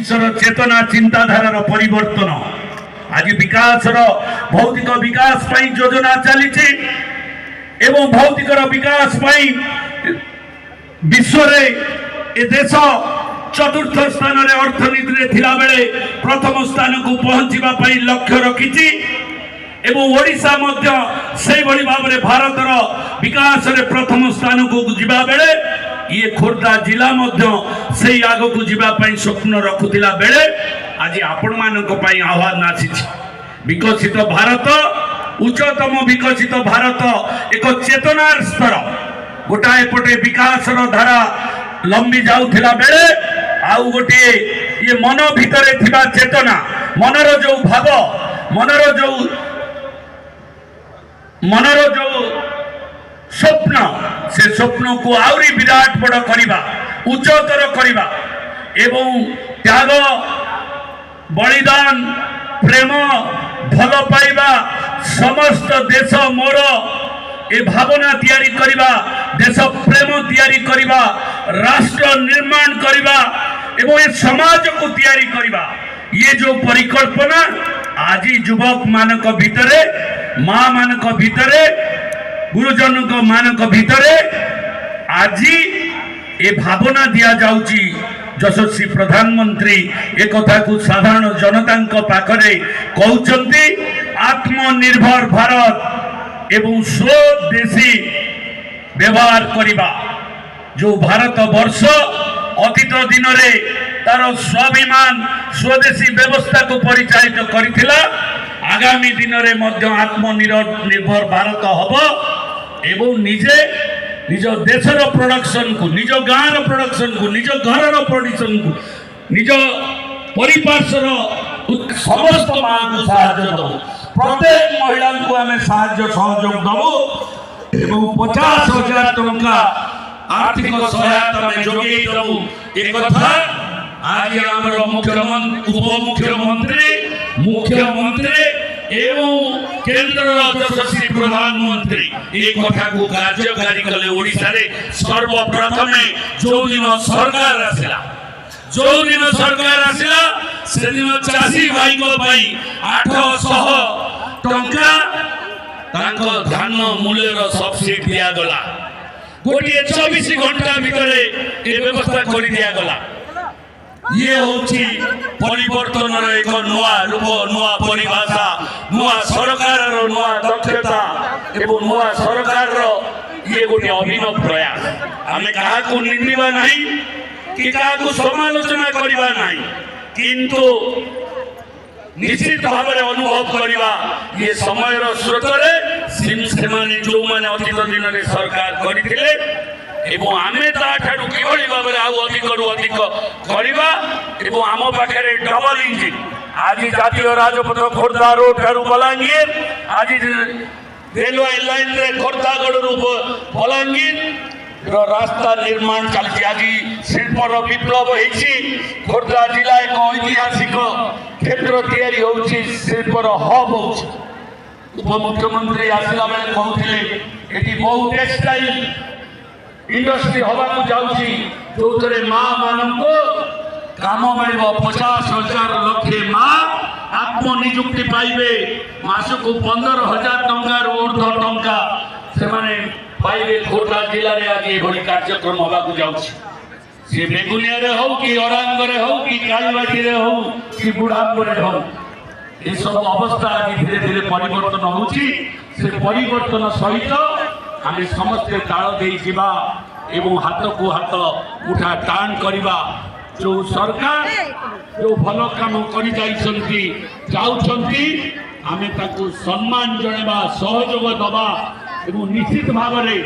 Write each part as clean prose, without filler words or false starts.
चेतना चिंताधारार परिवर्तन आज विकास भौतिक विकास योजना चली एवं भौतिक विकास विश्व ए देश चतुर्थ स्थान में अर्थनीति थिला बेले प्रथम स्थान को पहुंचवा लक्ष्य रखी एवं ओडिशा मध्य से भली भाव में भारतर विकास रे प्रथम स्थान को जीवा बेले ये खोर्धा जिला मध्य से आग को जीवाई स्वप्न रखुला बेले आज आपण मानक आह्वान आसी विकसित भारत उच्चतम विकसित भारत एक चेतनार स्तर गोटाए पटे विकास धारा लंबी जाऊला बेले आउ गोटे ये मन भितर थिबा चेतना मनर जो भाव मनर जो स्वप्न से स्वप्न को आउरी विराट बड़ करवा उच्चतर करवा एवं त्याग बलिदान प्रेम भल पाइबा समस्त देश मोर ए भावना तैयारी करवा देश प्रेम तैयारी करवा राष्ट्र निर्माण करवा एवं ए समाज को तैयारी करवा ये जो परिकल्पना आज युवक मानक भितरे माँ मानक भितरे गुरुजन मानक भितरे आज ए भावना दिया जाउची यशस्वी प्रधानमंत्री एक कथा को साधारण जनता पाखरे कहउचंती आत्मनिर्भर भारत एवं स्वदेशी व्यवहार करिबा जो भारत वर्ष अतीत दिन रे तार स्वाभिमान स्वदेशी व्यवस्था को परिचालित करिथिला आगामी दिन रे मध्य आत्मनिर्भर भारत हबो एवं निजे निज देशर प्रोडक्शन को निज गाँव प्रोडक्शन को निज घर प्रोडक्शन को निज परिपार्श्वर समस्त माँ को साहाय्य दबु प्रत्येक महिला को आम साहाय्य सहयोग दबु एवं 50,000 टंका आर्थिक सहायता में जोगे दबु एक कथा आज आमर मुख्यमंत्री मुख्यमंत्री एवं केंद्र यशस्वी प्रधानमंत्री एक कथा को कार्यकारी कले ओडिशा रे सर्वप्रथम जो दिन सरकार आसिला से दिन चासी भाई को पाई 800 टंका तांको धान मूल्य सब्सिडी दिया गला गोटे 24 घंटा भितर ए व्यवस्था कर दिया गला ये होची परिवर्तन एक नुआ रूप नुआ परिभाषा नुआ सरकार नुआ दक्षता एवं नुआ सरकार ये गोटे अभिनव प्रयास आम क्या निंदा नहीं कि क्या समालोचना करवा नहीं किंतु निश्चित भाव में अनुभव करवा ये समय स्रोत से जो मैंने अतीत दिन में सरकार करते एवं आमे ताठारु किभଳି भाबरे आउ अधिकरु अधिक करबा एवं आम पाखे डबल इंजिन आज जातीय राजपथ खोर्धा रोड ठारू बलांगीर आज रेलवे लाइन रे खोर्धागढ़ बलांगीर रास्ता निर्माण चलती आज शिल्पर विप्लव होती खोर्धा जिला एक ऐतिहासिक क्षेत्र तैयारी होची शिल्पर हब होची उपमुख्यमंत्री आसला बेले कहते ये बहुत टेक्सटाइल इंडस्ट्री हवा को जाउची जो माँ मान को काम मिल 50,000 लक्षे माँ आत्मनिजुक्ति पाइबे मास को 15,000 टंकार ऊर्ध्व टंका से माने पाइबे खोर्धा जिले में आज ये कार्यक्रम हवा को जाउची से बेगुनिया रे हो कि औरंग रे हो कि कालीबाटी रे हो कि बुढ़ांग रे हो ये सब अवस्था आज धीरे धीरे परिवर्तन होची से परिवर्तन सहित आम समस्ते ताल दे जीवा एवं हाथ को हाथ उठा टाण करवा जो सरकार जो भल काम कर आमे ताकू सम्मान जणेबा सहयोग दबा एवं निश्चित भाव में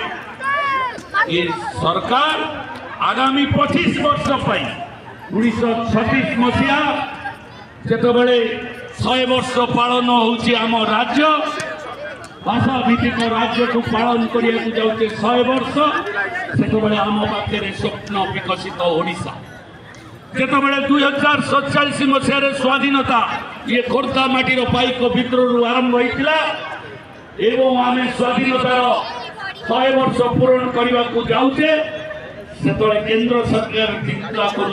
ये सरकार आगामी 25 वर्ष 1936 मसीहा जेतबेले 100 वर्ष पालन होउची आम राज्य भाषा भित्तिक राज्य को पालन करने जाऊे 100 वर्ष से आम पाखे स्वप्न विकसित ओडिशा जितेबाला 2047 मसीह स्वाधीनता ये खोर्धा माटीर पाइक विद्रोह आरंभ होता एवं आम स्वाधीनतार 100 वर्ष पूरण करने को जाऊे से केंद्र सरकार चिंता कर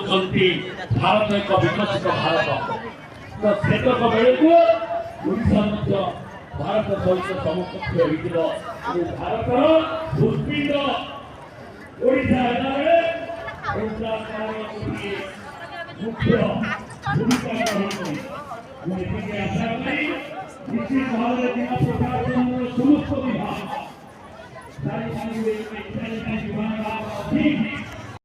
ଭାରତ ଏକ ବିକଶିତ ଭାରତ ତ ସେତକ ବେଳକୁ ଓଡ଼ିଶା ମଧ୍ୟ ଭାରତ ସହିତ ସମକକ୍ଷ ହୋଇଯିବ ଏବଂ ଭାରତର ହୃତ୍ପିଣ୍ଡ ଓଡ଼ିଶା ହେଲା ବେଳେ ଓଡ଼ିଶା ତାର ଗୋଟିଏ ମୁଖ୍ୟ ଭୂମିକା ଗ୍ରହଣ କରି ମୁଁ ଏତିକି ଆଶା କରି ନିଶ୍ଚିତ ଭାବରେ ଜିଲ୍ଲା ପ୍ରଶାସନର ସମସ୍ତ ବିଭାଗ ଚାରି ବିଭାଗ ଠିକ୍